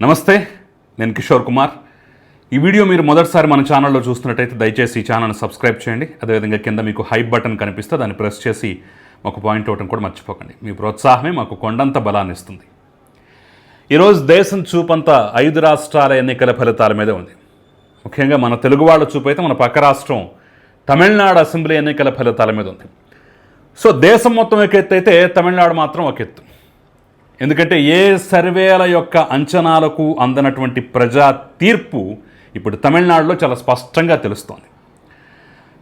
నమస్తే, నేను కిషోర్ కుమార్. ఈ వీడియో మీరు మొదటిసారి మన ఛానల్లో చూస్తున్నట్టయితే దయచేసి ఈ ఛానల్ని సబ్స్క్రైబ్ చేయండి. అదేవిధంగా కింద మీకు హైప్ బటన్ కనిపిస్తే దాన్ని ప్రెస్ చేసి ఒక పాయింట్ ఇవ్వడం కూడా మర్చిపోకండి. మీ ప్రోత్సాహమే మాకు కొండంత బలాన్ని ఇస్తుంది. ఈరోజు దేశం చూపంతా 5 రాష్ట్రాల ఎన్నికల ఫలితాల మీదే ఉంది. ముఖ్యంగా మన తెలుగు వాళ్ళ చూపు అయితే మన పక్క రాష్ట్రం తమిళనాడు అసెంబ్లీ ఎన్నికల ఫలితాల మీద ఉంది. సో దేశం మొత్తం ఒక ఎత్తు అయితే తమిళనాడు మాత్రం ఒక ఎత్తు. ఎందుకంటే ఏ సర్వేల యొక్క అంచనాలకు అందనటువంటి ప్రజా తీర్పు ఇప్పుడు తమిళనాడులో చాలా స్పష్టంగా తెలుస్తోంది.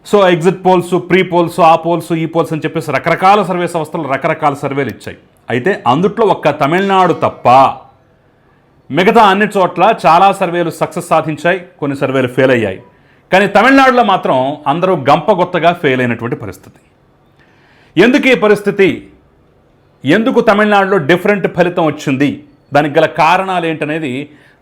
So exit polls, pre poles, ఆ పోల్స్, ఈ పోల్స్ అని చెప్పేసి రకరకాల సర్వే సంస్థలు రకరకాల సర్వేలు ఇచ్చాయి. అయితే అందుట్లో ఒక్క తమిళనాడు తప్ప మిగతా అన్ని చోట్ల చాలా సర్వేలు సక్సెస్ సాధించాయి, కొన్ని సర్వేలు ఫెయిల్ అయ్యాయి. కానీ తమిళనాడులో మాత్రం అందరూ గంపగొత్తగా ఫెయిల్ అయినటువంటి పరిస్థితి. ఎందుకు ఈ పరిస్థితి? ఎందుకు తమిళనాడులో డిఫరెంట్ ఫలితం వచ్చింది? దానికి గల కారణాలు ఏంటనేది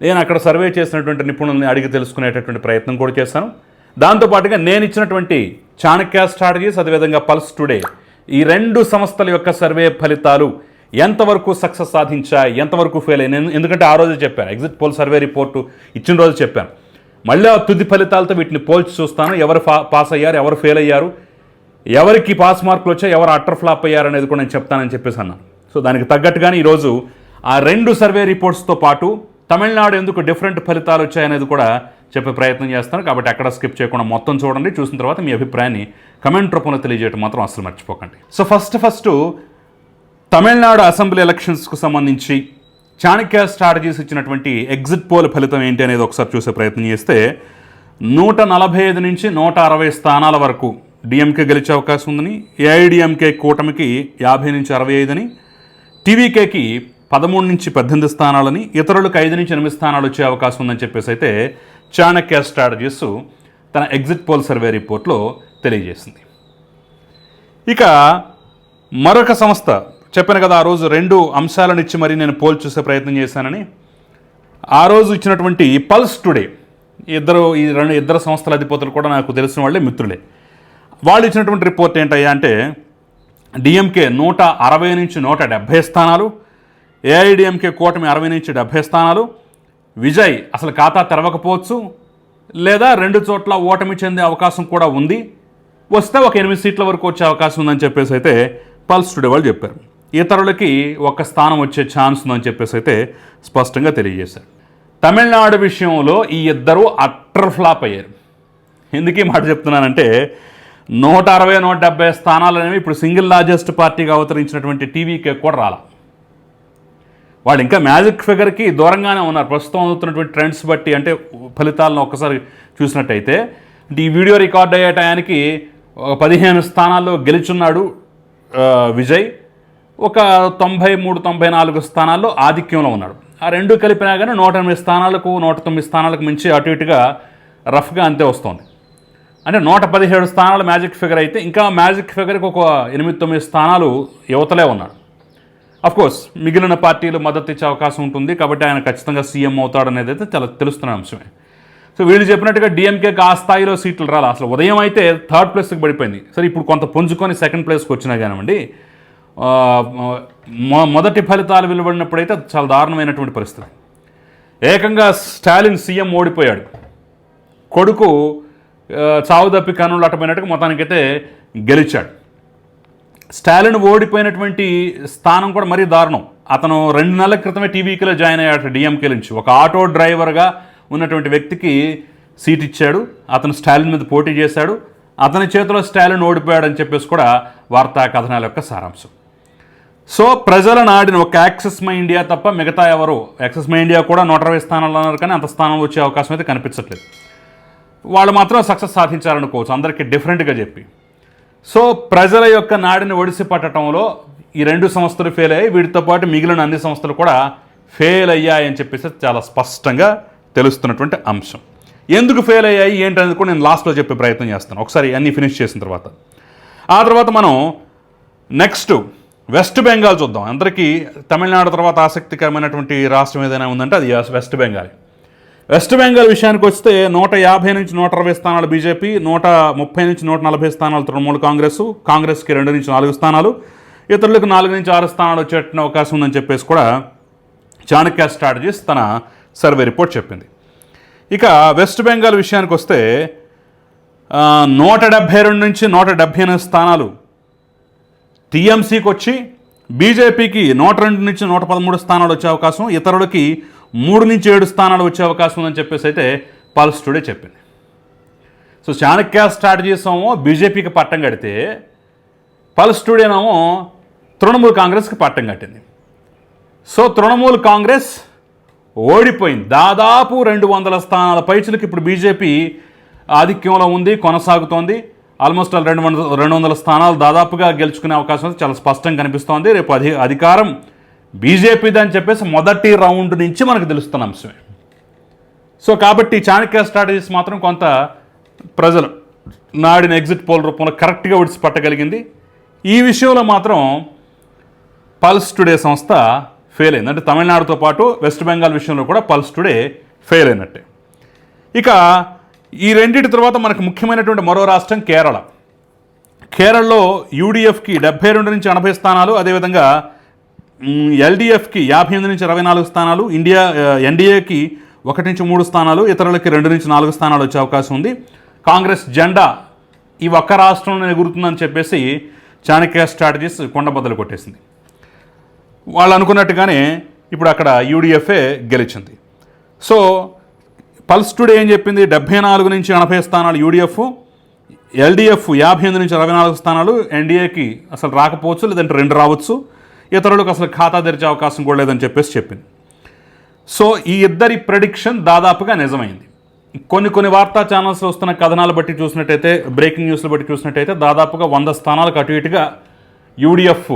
నేను అక్కడ సర్వే చేసినటువంటి నిపుణుల్ని అడిగి తెలుసుకునేటటువంటి ప్రయత్నం కూడా చేశాను. దాంతోపాటుగా నేను ఇచ్చినటువంటి చాణక్య స్ట్రాటజీస్, అదేవిధంగా పల్స్ టుడే, ఈ 2 సంస్థల యొక్క సర్వే ఫలితాలు ఎంతవరకు సక్సెస్ సాధించాయి, ఎంతవరకు ఫెయిల్ అయ్యాయి. ఎందుకంటే ఆ రోజు చెప్పాను, ఎగ్జిట్ పోల్ సర్వే రిపోర్టు ఇచ్చిన రోజు చెప్పాను. మళ్ళీ ఆ తుది ఫలితాలతో వీటిని పోల్చి చూస్తాను, ఎవరు పాస్ అయ్యారు, ఎవరు ఫెయిల్ అయ్యారు, ఎవరికి పాస్ మార్కులు వచ్చాయి, ఎవరు అట్టర్ ఫ్లాప్ అయ్యారనేది కూడా నేను చెప్తానని చెప్పేసి అన్నాను. సో దానికి తగ్గట్టుగానే ఈరోజు ఆ 2 సర్వే రిపోర్ట్స్తో పాటు తమిళనాడు ఎందుకు డిఫరెంట్ ఫలితాలు వచ్చాయనేది కూడా చెప్పే ప్రయత్నం చేస్తాను. కాబట్టి అక్కడ స్కిప్ చేయకుండా మొత్తం చూడండి. చూసిన తర్వాత మీ అభిప్రాయాన్ని కమెంట్ రూపంలో తెలియజేయడం మాత్రం అసలు మర్చిపోకండి. సో ఫస్ట్ తమిళనాడు అసెంబ్లీ ఎలక్షన్స్కు సంబంధించి చాణక్య స్ట్రాటజీస్ ఇచ్చినటువంటి ఎగ్జిట్ పోల్ ఫలితం ఏంటి అనేది ఒకసారి చూసే ప్రయత్నం చేస్తే 145 నుంచి 160 స్థానాల వరకు డిఎంకే గెలిచే అవకాశం ఉందని, ఏఐడిఎంకే కూటమికి 50 నుంచి 65 అని, టీవీకేకి 13 నుంచి 18 స్థానాలని, ఇతరులకు 5 నుంచి 8 స్థానాలు వచ్చే అవకాశం ఉందని చెప్పేసి అయితే చాణక్య స్ట్రాటజీస్ తన ఎగ్జిట్ పోల్ సర్వే రిపోర్ట్లో తెలియజేసింది. ఇక మరొక సంస్థ చెప్పాను కదా, ఆ రోజు 2 అంశాలను ఇచ్చి మరి నేను పోల్ చూసే ప్రయత్నం చేశానని. ఆ రోజు ఇచ్చినటువంటి పల్స్ టుడే, ఇద్దరు సంస్థల అధిపతులు కూడా నాకు తెలిసిన వాళ్ళే, మిత్రులే. వాళ్ళు ఇచ్చినటువంటి రిపోర్ట్ ఏంటయ్యా అంటే డిఎంకే 160 నుంచి 170 స్థానాలు, ఏఐడిఎంకే కూటమి 60 నుంచి 70 స్థానాలు, విజయ్ అసలు ఖాతా తెరవకపోవచ్చు లేదా 2 చోట్ల ఓటమి చెందే అవకాశం కూడా ఉంది, వస్తే ఒక 8 సీట్ల వరకు వచ్చే అవకాశం ఉందని చెప్పేసి అయితే పల్స్ టుడే వాళ్ళు చెప్పారు. ఇతరులకి 1 స్థానం వచ్చే ఛాన్స్ ఉందని చెప్పేసి అయితే స్పష్టంగా తెలియజేశారు. తమిళనాడు విషయంలో ఈ ఇద్దరు అట్టర్ ఫ్లాప్ అయ్యారు. ఎందుకు ఈ మాట చెప్తున్నానంటే 160, 170 స్థానాలు అనేవి ఇప్పుడు సింగిల్ లార్జెస్ట్ పార్టీగా అవతరించినటువంటి టీవీకే కూడా రాల. వాళ్ళు ఇంకా మ్యాజిక్ ఫిగర్కి దూరంగానే ఉన్నారు ప్రస్తుతం అవుతున్నటువంటి ట్రెండ్స్ బట్టి. అంటే ఫలితాలను ఒక్కసారి చూసినట్టయితే ఈ వీడియో రికార్డ్ అయ్యే టయానికి 15 స్థానాల్లో గెలుచున్నాడు విజయ్, ఒక 93, 94 స్థానాల్లో ఆధిక్యంలో ఉన్నాడు. ఆ 2 కలిపినా కానీ 108 స్థానాలకు 109 స్థానాలకు మించి అటు ఇటుగా రఫ్గా అంతే వస్తుంది. అంటే 117 స్థానాలు మ్యాజిక్ ఫిగర్ అయితే ఇంకా మ్యాజిక్ ఫిగర్కి ఒక 8-9 స్థానాలు యువతలే ఉన్నాడు. అఫ్కోర్స్ మిగిలిన పార్టీలు మద్దతు ఇచ్చే అవకాశం ఉంటుంది, కాబట్టి ఆయన ఖచ్చితంగా సీఎం అవుతాడు అనేది అయితే చాలా తెలుస్తున్న అంశమే. సో వీళ్ళు చెప్పినట్టుగా డిఎంకేకి ఆ స్థాయిలో సీట్లు రాలి. అసలు ఉదయం అయితే 3rd ప్లేస్కి పడిపోయింది. సరే ఇప్పుడు కొంత పుంజుకొని 2nd ప్లేస్కి వచ్చినా కానివ్వండి, మొదటి ఫలితాలు వెలువడినప్పుడైతే చాలా దారుణమైనటువంటి పరిస్థితి. ఏకంగా స్టాలిన్ సీఎం ఓడిపోయాడు, కొడుకు చావు తప్పి కన్నులు అట్టపోయినట్టుగా మొత్తానికైతే గెలిచాడు. స్టాలిన్ ఓడిపోయినటువంటి స్థానం కూడా మరీ దారుణం. అతను 2 నెలల క్రితమే టీవీకేలో జాయిన్ అయ్యాడు డిఎంకే నుంచి. ఒక ఆటో డ్రైవర్గా ఉన్నటువంటి వ్యక్తికి సీట్ ఇచ్చాడు, అతను స్టాలిన్ మీద పోటీ చేశాడు, అతని చేతిలో స్టాలిన్ ఓడిపోయాడని చెప్పేసి కూడా వార్తా కథనాల యొక్క సారాంశం. సో ప్రజల నాడిన ఒక యాక్సెస్ మై ఇండియా తప్ప మిగతా ఎవరు, యాక్సెస్ మై ఇండియా కూడా 120 స్థానాల్లో ఉన్నారు కానీ అంత స్థానం వచ్చే అవకాశం అయితే కనిపించట్లేదు. వాళ్ళు మాత్రం సక్సెస్ సాధించారనుకోవచ్చు అందరికీ డిఫరెంట్గా చెప్పి. సో ప్రజల యొక్క నాడిని ఒడిసి పట్టడంలో ఈ 2 సంస్థలు ఫెయిల్ అయ్యాయి, వీటితో పాటు మిగిలిన అన్ని సంస్థలు కూడా ఫెయిల్ అయ్యాయని చెప్పేసి చాలా స్పష్టంగా తెలుస్తున్నటువంటి అంశం. ఎందుకు ఫెయిల్ అయ్యాయి ఏంటనేది కూడా నేను లాస్ట్లో చెప్పే ప్రయత్నం చేస్తాను ఒకసారి అన్నీ ఫినిష్ చేసిన తర్వాత. ఆ తర్వాత మనం నెక్స్ట్ వెస్ట్ బెంగాల్ చూద్దాం. అందరికీ తమిళనాడు తర్వాత ఆసక్తికరమైనటువంటి రాష్ట్రం ఏదైనా ఉందంటే అది వెస్ట్ బెంగాల్. వెస్ట్ బెంగాల్ విషయానికి వస్తే 150 నుంచి 160 స్థానాలు బీజేపీ, 130 నుంచి 140 స్థానాలు తృణమూల్ కాంగ్రెస్కి 2 నుంచి 4 స్థానాలు, ఇతరులకు 4 నుంచి 6 స్థానాలు వచ్చే అవకాశం ఉందని చెప్పేసి కూడా చాణక్య స్ట్రాటజీస్ తన సర్వే రిపోర్ట్ చెప్పింది. ఇక వెస్ట్ బెంగాల్ విషయానికి వస్తే 172 నుంచి 178 స్థానాలు టీఎంసీకి వచ్చి బీజేపీకి 102 నుంచి 113 స్థానాలు వచ్చే అవకాశం, ఇతరులకి 3 నుంచి 7 స్థానాలు వచ్చే అవకాశం ఉందని చెప్పేసి అయితే పల్స్ టుడే చెప్పింది. సో చాణక్య స్ట్రాటజీస్ ఏమో బీజేపీకి పట్టం కడితే పల్స్ టుడేనేమో తృణమూల్ కాంగ్రెస్కి పట్టం కట్టింది. సో తృణమూల్ కాంగ్రెస్ ఓడిపోయింది. దాదాపు 200 స్థానాల పైచులకు ఇప్పుడు బీజేపీ ఆధిక్యంలో ఉంది, కొనసాగుతోంది. ఆల్మోస్ట్ 200 స్థానాలు దాదాపుగా గెలుచుకునే అవకాశం చాలా స్పష్టంగా కనిపిస్తోంది. రేపు అధికారం బీజేపీది అని చెప్పేసి మొదటి రౌండ్ నుంచి మనకు తెలుస్తున్న అంశమే. సో కాబట్టి చాణక్య స్ట్రాటజీస్ మాత్రం కొంత ప్రజలు నాడిన ఎగ్జిట్ పోల్ రూపంలో కరెక్ట్గా విడిచిపట్టగలిగింది. ఈ విషయంలో మాత్రం పల్స్ టుడే సంస్థ ఫెయిల్ అయింది. అంటే తమిళనాడుతో పాటు వెస్ట్ బెంగాల్ విషయంలో కూడా పల్స్ టుడే ఫెయిల్ అయినట్టే. ఇక ఈ రెండింటి తర్వాత మనకు ముఖ్యమైనటువంటి మరో రాష్ట్రం కేరళ. కేరళలో యూడిఎఫ్కి 72 నుంచి 80 స్థానాలు, అదేవిధంగా ఎల్డిఎఫ్కి 58 నుంచి 24 స్థానాలు, ఎన్డీఏకి 1 నుంచి 3 స్థానాలు, ఇతరులకి 2 నుంచి 4 స్థానాలు వచ్చే అవకాశం ఉంది. కాంగ్రెస్ జెండా ఈ ఒక్క రాష్ట్రంలో ఎగురుతుందని చెప్పేసి చాణక్య స్ట్రాటజీస్ కొండబద్దలు కొట్టేసింది. వాళ్ళు అనుకున్నట్టుగానే ఇప్పుడు అక్కడ యూడిఎఫ్ఏ గెలిచింది. సో పల్స్ టుడే ఏం చెప్పింది, 74 నుంచి 80 స్థానాలు యూడిఎఫ్, ఎల్డిఎఫ్ 58 నుంచి 24 స్థానాలు, ఎన్డీఏకి అసలు రాకపోవచ్చు, లేదంటే 2 రావచ్చు, ఇతరులకు అసలు ఖాతా తెరిచే అవకాశం కూడా లేదని చెప్పేసి చెప్పింది. సో ఈ ఇద్దరి ప్రెడిక్షన్ దాదాపుగా నిజమైంది. కొన్ని వార్తా ఛానల్స్లో వస్తున్న కథనాలు బట్టి చూసినట్టయితే, బ్రేకింగ్ న్యూస్లు బట్టి చూసినట్టయితే దాదాపుగా 100 స్థానాలకు అటు ఇటుగా యూడిఎఫ్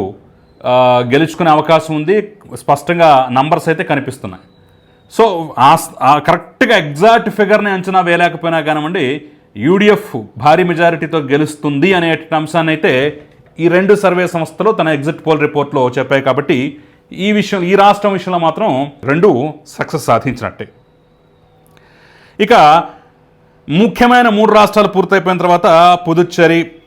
గెలుచుకునే అవకాశం ఉంది. స్పష్టంగా నంబర్స్ అయితే కనిపిస్తున్నాయి. సో కరెక్ట్గా ఎగ్జాక్ట్ ఫిగర్ని అంచనా వేయలేకపోయినా కానివ్వండి, యూడిఎఫ్ భారీ మెజారిటీతో గెలుస్తుంది అనే అంశాన్ని అయితే ఈ 2 సర్వే సంస్థలు తన ఎగ్జిట్ పోల్ రిపోర్ట్లో చెప్పాయి. కాబట్టి ఈ రాష్ట్రం విషయంలో మాత్రం 2 సక్సెస్ సాధించినట్టే. ఇక ముఖ్యమైన 3 రాష్ట్రాలు పూర్తయిపోయిన తర్వాత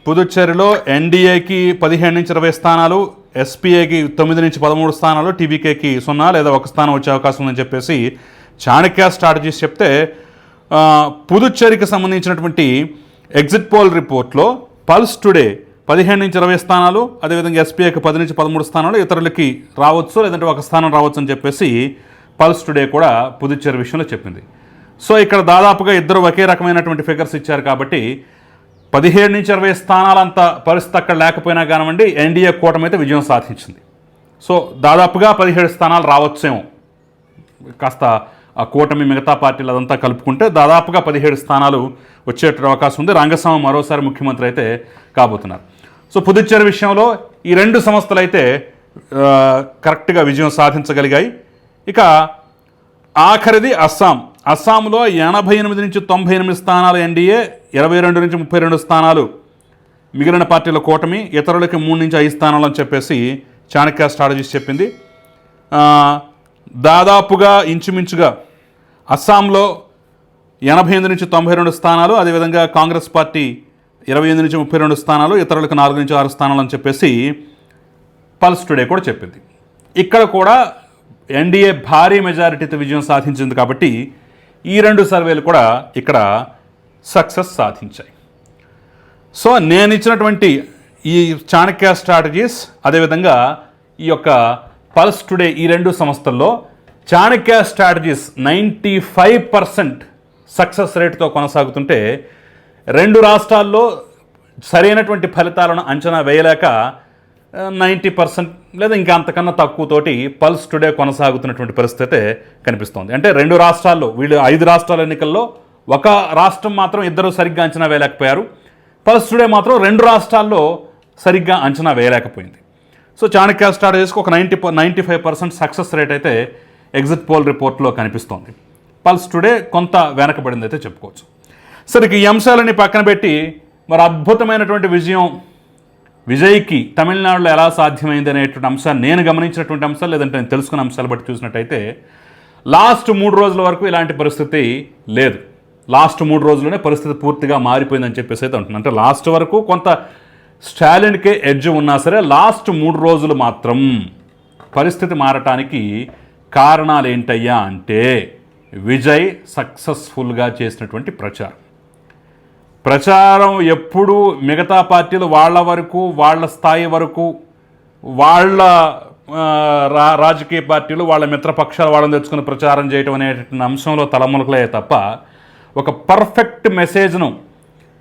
పుదుచ్చేరిలో ఎన్డీఏకి 15 నుంచి 20 స్థానాలు, ఎస్పీఏకి 9 నుంచి 13 స్థానాలు, టీవీకేకి 0 లేదా 1 స్థానం వచ్చే అవకాశం ఉందని చెప్పేసి చాణక్య స్ట్రాటజీస్ చెప్తే, పుదుచ్చేరికి సంబంధించినటువంటి ఎగ్జిట్ పోల్ రిపోర్ట్లో పల్స్ టుడే 15 నుంచి 20 స్థానాలు, అదేవిధంగా ఎస్పీఏకి 10 నుంచి 13 స్థానాలు, ఇతరులకి రావచ్చు లేదంటే 1 స్థానం రావచ్చు అని చెప్పేసి పల్స్ టుడే కూడా పుదుచ్చేరి విషయంలో చెప్పింది. సో ఇక్కడ దాదాపుగా ఇద్దరు ఒకే రకమైనటువంటి ఫిగర్స్ ఇచ్చారు. కాబట్టి 17 నుంచి 20 స్థానాలంత పరిస్థితి అక్కడ లేకపోయినా కానివ్వండి, ఎన్డీఏ కూటమి అయితే విజయం సాధించింది. సో దాదాపుగా 17 స్థానాలు రావచ్చేమో, కాస్త ఆ కూటమి మిగతా పార్టీలు అదంతా కలుపుకుంటే దాదాపుగా 17 స్థానాలు వచ్చేట అవకాశం ఉంది. రంగస్వామి మరోసారి ముఖ్యమంత్రి అయితే కాబోతున్నారు. సో పుదుచ్చేరి విషయంలో ఈ 2 సంస్థలు అయితే కరెక్ట్గా విజయం సాధించగలిగాయి. ఇక ఆఖరిది అస్సాంలో 88 నుంచి 98 స్థానాలు ఎన్డీఏ, 22 నుంచి 32 స్థానాలు మిగిలిన పార్టీల కూటమి, ఇతరులకి 3 నుంచి 5 స్థానాలు అని చెప్పేసి చాణక్య స్ట్రాటజీస్ చెప్పింది. దాదాపుగా ఇంచుమించుగా అస్సాంలో 88 నుంచి 92 స్థానాలు, అదేవిధంగా కాంగ్రెస్ పార్టీ 28 నుంచి 32 స్థానాలు, ఇతరులకు 4 నుంచి 6 స్థానాలు అని చెప్పేసి పల్స్ టుడే కూడా చెప్పింది. ఇక్కడ కూడా ఎన్డీఏ భారీ మెజారిటీతో విజయం సాధించింది. కాబట్టి ఈ 2 సర్వేలు కూడా ఇక్కడ సక్సెస్ సాధించాయి. సో నేను ఇచ్చినటువంటి ఈ చాణక్య స్ట్రాటజీస్, అదేవిధంగా ఈ యొక్క పల్స్ టుడే, ఈ 2 సంస్థల్లో చాణక్య స్ట్రాటజీస్ 95% సక్సెస్ రేట్తో కొనసాగుతుంటే, 2 రాష్ట్రాల్లో సరైనటువంటి ఫలితాలను అంచనా వేయలేక 90% లేదా ఇంకా అంతకన్నా తక్కువతోటి పల్స్ టుడే కొనసాగుతున్నటువంటి పరిస్థితి కనిపిస్తోంది. అంటే 2 రాష్ట్రాల్లో, వీళ్ళు 5 రాష్ట్రాల ఎన్నికల్లో ఒక రాష్ట్రం మాత్రం ఇద్దరు సరిగ్గా అంచనా వేయలేకపోయారు. పల్స్ టుడే మాత్రం 2 రాష్ట్రాల్లో సరిగ్గా అంచనా వేయలేకపోయింది. సో చాణక్య స్ట్రాటజీస్కి ఒక 95% సక్సెస్ రేట్ అయితే ఎగ్జిట్ పోల్ రిపోర్ట్లో కనిపిస్తోంది. పల్స్ టుడే కొంత వెనకబడింది అయితే చెప్పుకోవచ్చు. సరే, ఈ అంశాలని పక్కన పెట్టి మరి అద్భుతమైనటువంటి విజయ్కి తమిళనాడులో ఎలా సాధ్యమైంది అనేటువంటి అంశాన్ని నేను గమనించినటువంటి అంశాలు, లేదంటే నేను తెలుసుకున్న అంశాలు బట్టి చూసినట్టయితే లాస్ట్ 3 రోజుల వరకు ఇలాంటి పరిస్థితి లేదు. లాస్ట్ 3 రోజుల్లోనే పరిస్థితి పూర్తిగా మారిపోయిందని చెప్పేసి అయితే ఉంటుంది. అంటే లాస్ట్ వరకు కొంత స్టాలిన్కే ఎడ్జ్ ఉన్నా సరే, లాస్ట్ 3 రోజులు మాత్రం పరిస్థితి మారటానికి కారణాలు ఏంటయ్యా అంటే విజయ్ సక్సెస్ఫుల్గా చేసినటువంటి ప్రచారం ఎప్పుడూ మిగతా పార్టీలు వాళ్ళ వరకు, వాళ్ళ స్థాయి వరకు, వాళ్ళ రాజకీయ పార్టీలు వాళ్ళ మిత్రపక్షాలు వాళ్ళని తెచ్చుకుని ప్రచారం చేయడం అనేటువంటి అంశంలో తలములకలే తప్ప ఒక పర్ఫెక్ట్ మెసేజ్ను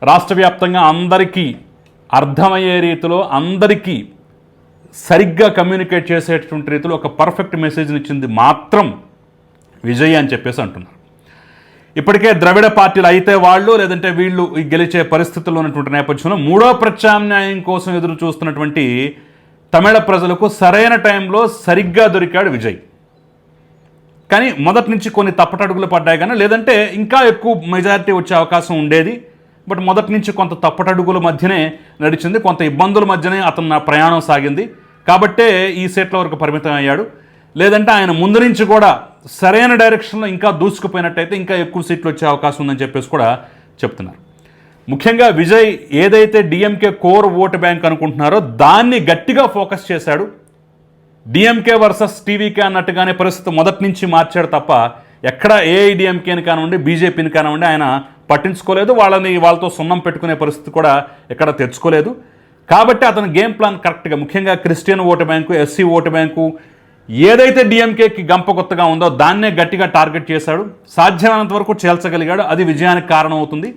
రాష్ట్ర వ్యాప్తంగా అందరికీ అర్థమయ్యే రీతిలో, అందరికీ సరిగ్గా కమ్యూనికేట్ చేసేటువంటి రీతిలో ఒక పర్ఫెక్ట్ మెసేజ్ని ఇచ్చింది మాత్రం విజయ్ అని చెప్పేసి అంటున్నారు. ఇప్పటికే ద్రవిడ పార్టీలు అయితే వాళ్ళు, లేదంటే వీళ్ళు గెలిచే పరిస్థితుల్లో ఉన్నటువంటి నేపథ్యంలో మూడో ప్రత్యామ్నాయం కోసం ఎదురు చూస్తున్నటువంటి తమిళ ప్రజలకు సరైన టైంలో సరిగ్గా దొరికాడు విజయ్. కానీ మొదటి నుంచి కొన్ని తప్పటడుగులు పడ్డాయి, కానీ లేదంటే ఇంకా ఎక్కువ మెజారిటీ వచ్చే అవకాశం ఉండేది. బట్ మొదటి నుంచి కొంత తప్పటడుగుల మధ్యనే నడిచింది, కొంత ఇబ్బందుల మధ్యనే అతను ప్రయాణం సాగింది. కాబట్టే ఈ సీట్ల వరకు పరిమితం అయ్యాడు. లేదంటే ఆయన ముందు నుంచి కూడా సరైన డైరెక్షన్లో ఇంకా దూసుకుపోయినట్టయితే ఇంకా ఎక్కువ సీట్లు వచ్చే అవకాశం ఉందని చెప్పేసి కూడా చెప్తున్నారు. ముఖ్యంగా విజయ్ ఏదైతే డిఎంకే కోర్ ఓటు బ్యాంక్ అనుకుంటున్నారో దాన్ని గట్టిగా ఫోకస్ చేశాడు. డిఎంకే వర్సెస్ టీవీకే అన్నట్టుగానే పరిస్థితి మొదటి నుంచి మార్చాడు తప్ప ఎక్కడ ఏఐడిఎంకేని కానివ్వండి, బీజేపీని కానివ్వండి ఆయన పట్టించుకోలేదు. వాళ్ళతో సున్నం పెట్టుకునే పరిస్థితి కూడా ఎక్కడ తెచ్చుకోలేదు. కాబట్టి అతని గేమ్ ప్లాన్ కరెక్ట్గా, ముఖ్యంగా Christian vote bank, SC vote bank, ఏదైతే డిఎంకేకి గంపకొత్తగా ఉందో దాన్నే గట్టిగా టార్గెట్ చేశాడు. సాధ్యమైనంత వరకు చేల్చగలిగాడు. అది విజయానికి కారణం అవుతుంది.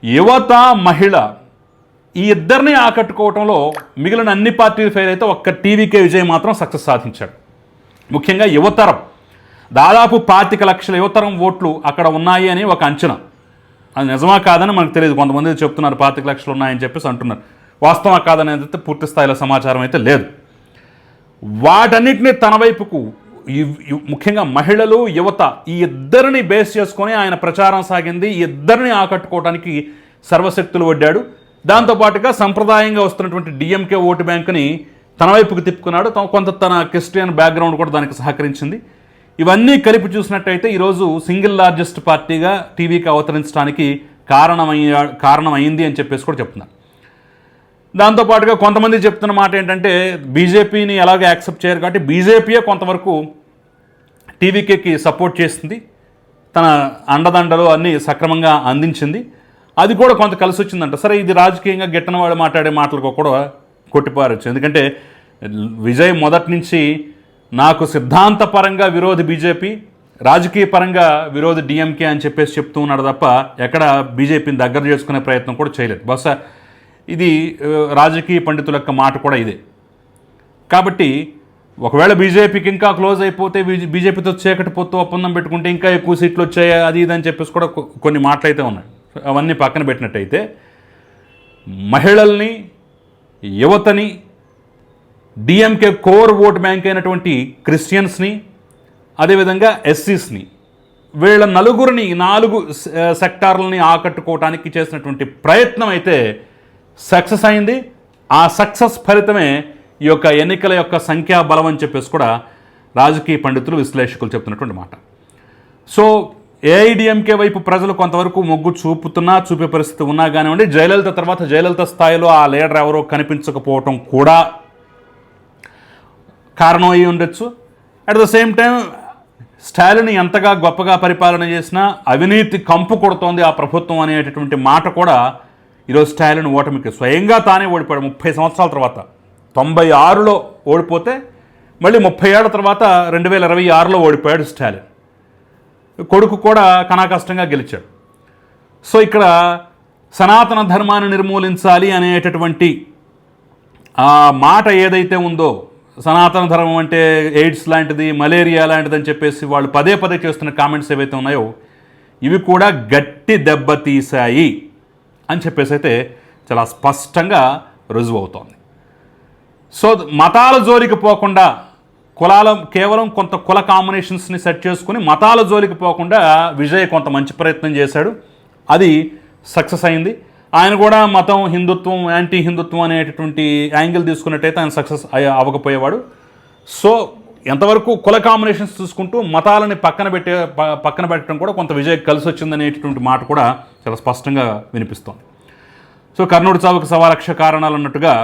యువత, మహిళ ఈ ఇద్దరిని ఆకట్టుకోవడంలో మిగిలిన అన్ని పార్టీలు ఫెయిల్ అయితే ఒక్క టీవీకే విజయ్ మాత్రం సక్సెస్ సాధించాడు. ముఖ్యంగా యువతరం, దాదాపు 25 లక్షల యువతరం ఓట్లు అక్కడ ఉన్నాయి అని ఒక అంచనా. అది నిజమా కాదని మనకు తెలియదు. కొంతమంది చెప్తున్నారు 25 లక్షలు ఉన్నాయని చెప్పేసి అంటున్నారు. వాస్తవం కాదనేది అయితే పూర్తి స్థాయిలో సమాచారం అయితే లేదు. వాటన్నిటిని తన వైపుకు, ముఖ్యంగా మహిళలు, యువత ఈ ఇద్దరిని బేస్ చేసుకొని ఆయన ప్రచారం సాగింది. ఈ ఇద్దరిని ఆకట్టుకోవడానికి సర్వశక్తులు వడ్డాడు. దాంతోపాటుగా సంప్రదాయంగా వస్తున్నటువంటి డిఎంకే ఓటు బ్యాంకుని తన వైపుకు తిప్పుకున్నాడు. కొంత తన క్రిస్టియన్ బ్యాక్గ్రౌండ్ కూడా దానికి సహకరించింది. ఇవన్నీ కలిపి చూసినట్టయితే ఈరోజు సింగిల్ లార్జెస్ట్ పార్టీగా టీవీకి అవతరించడానికి కారణమైంది అని చెప్పేసి కూడా చెప్తున్నారు. దాంతోపాటుగా కొంతమంది చెప్తున్న మాట ఏంటంటే బీజేపీని ఎలాగో యాక్సెప్ట్ చేయరు కాబట్టి బీజేపీయే కొంతవరకు టీవీకేకి సపోర్ట్ చేస్తుంది, తన అండదండలు అన్నీ సక్రమంగా అందించింది. అది కూడా కొంత కలిసి వచ్చిందంట. సరే, ఇది రాజకీయంగా గిట్టన వాడు మాట్లాడే మాటలకు కూడా కొట్టిపారచ్చు. ఎందుకంటే విజయ్ మొదటి నుంచి నాకు సిద్ధాంతపరంగా విరోధి బీజేపీ, రాజకీయ పరంగా విరోధి డిఎంకే అని చెప్పేసి చెప్తూ ఉన్నాడు తప్ప ఎక్కడ బీజేపీని దగ్గర చేసుకునే ప్రయత్నం కూడా చేయలేదు. బహుశా ఇది రాజకీయ పండితుల యొక్క మాట కూడా ఇదే. కాబట్టి ఒకవేళ బీజేపీకి ఇంకా క్లోజ్ అయిపోతే, బీజేపీతో చీకటి పొత్తు ఒప్పందం పెట్టుకుంటే ఇంకా ఎక్కువ సీట్లు వచ్చాయి, అది ఇది అని చెప్పేసి కూడా కొన్ని మాటలు అయితే ఉన్నాయి. అవన్నీ పక్కన పెట్టినట్టయితే మహిళల్ని, యువతని, డిఎంకే కోర్ ఓట్ బ్యాంక్ అయినటువంటి క్రిస్టియన్స్ని, అదేవిధంగా ఎస్సీస్ని, వీళ్ళ నలుగురిని, 4 సెక్టార్లని ఆకట్టుకోవడానికి చేసినటువంటి ప్రయత్నం అయితే సక్సెస్ అయింది. ఆ సక్సెస్ ఫలితమే ఈ యొక్క ఎన్నికల యొక్క సంఖ్యాబలం అని చెప్పేసి కూడా రాజకీయ పండితులు, విశ్లేషకులు చెప్తున్నటువంటి మాట. సో ఏఐడిఎంకే వైపు ప్రజలు కొంతవరకు మొగ్గు చూపే పరిస్థితి ఉన్నా కానివ్వండి, జయలలిత తర్వాత జయలలిత స్థాయిలో ఆ లీడర్ ఎవరో కనిపించకపోవటం కూడా కారణం అయి ఉండొచ్చు. At the same time Stalin ఎంతగా గొప్పగా పరిపాలన చేసినా అవినీతి కంపు కొడుతోంది ఆ ప్రభుత్వం అనేటటువంటి మాట కూడా ఈరోజు స్టాలిన్ ఓటమికి స్వయంగా తానే ఓడిపోయాడు. 30 సంవత్సరాల తర్వాత 96లో ఓడిపోతే మళ్ళీ 30 ఏళ్ల తర్వాత 2026లో ఓడిపోయాడు స్టాలిన్. కొడుకు కూడా కనాకష్టంగా గెలిచాడు. సో ఇక్కడ సనాతన ధర్మాన్ని నిర్మూలించాలి అనేటటువంటి ఆ మాట ఏదైతే ఉందో, సనాతన ధర్మం అంటే ఎయిడ్స్ లాంటిది, మలేరియా లాంటిది అని చెప్పేసి వాళ్ళు పదే చేస్తున్న కామెంట్స్ ఏవైతే ఉన్నాయో ఇవి కూడా గట్టి దెబ్బతీశాయి అని చెప్పేసి అయితే చాలా స్పష్టంగా రుజువు అవుతోంది. సో మతాల జోలికి పోకుండా, కేవలం కొంత కుల కాంబినేషన్స్ని సెట్ చేసుకుని మతాల జోలికి పోకుండా విజయ్ కొంత మంచి ప్రయత్నం చేశాడు. అది సక్సెస్ అయింది. ఆయన కూడా మతం, హిందుత్వం, యాంటీ హిందుత్వం అనేటటువంటి యాంగిల్ తీసుకున్నట్టయితే ఆయన సక్సెస్ అవ్వకపోయేవాడు. సో ఎంతవరకు కుల కాంబినేషన్స్ చూసుకుంటూ మతాలని పక్కన పెట్టడం కూడా కొంత విజయ్ కలిసి వచ్చిందనేటటువంటి మాట కూడా చాలా స్పష్టంగా వినిపిస్తోంది. సో కర్ణుడి చావుకు 1,00,000 కారణాలు అన్నట్టుగా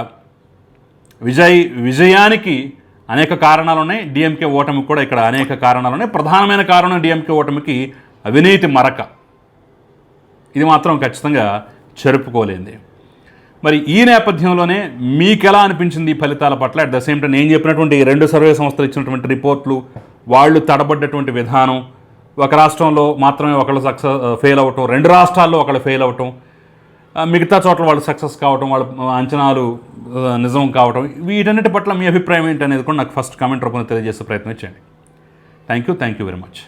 విజయానికి అనేక కారణాలు ఉన్నాయి. డిఎంకే ఓటమికి కూడా ఇక్కడ అనేక కారణాలు ఉన్నాయి. ప్రధానమైన కారణం డిఎంకే ఓటమికి అవినీతి మరక. ఇది మాత్రం ఖచ్చితంగా చెరుపుకోలేంది. మరి ఈ నేపథ్యంలోనే మీకు ఎలా అనిపించింది ఈ ఫలితాల పట్ల? అట్ ద సేమ్ టైం నేను చెప్పినటువంటి 2 సర్వే సంస్థలు ఇచ్చినటువంటి రిపోర్ట్లు, వాళ్ళు తడబడ్డటువంటి విధానం, ఒక రాష్ట్రంలో మాత్రమే ఒకళ్ళు ఫెయిల్ అవ్వటం, 2 రాష్ట్రాల్లో ఒకళ్ళు ఫెయిల్ అవ్వటం, మిగతా చోట్ల వాళ్ళు సక్సెస్ కావటం, వాళ్ళ అంచనాలు నిజం కావటం, వీటన్నిటి పట్ల మీ అభిప్రాయం ఏంటి అనేది కూడా నాకు ఫస్ట్ కామెంట్ రూపంలో తెలియజేసే ప్రయత్నం చేయండి. Thank you very much.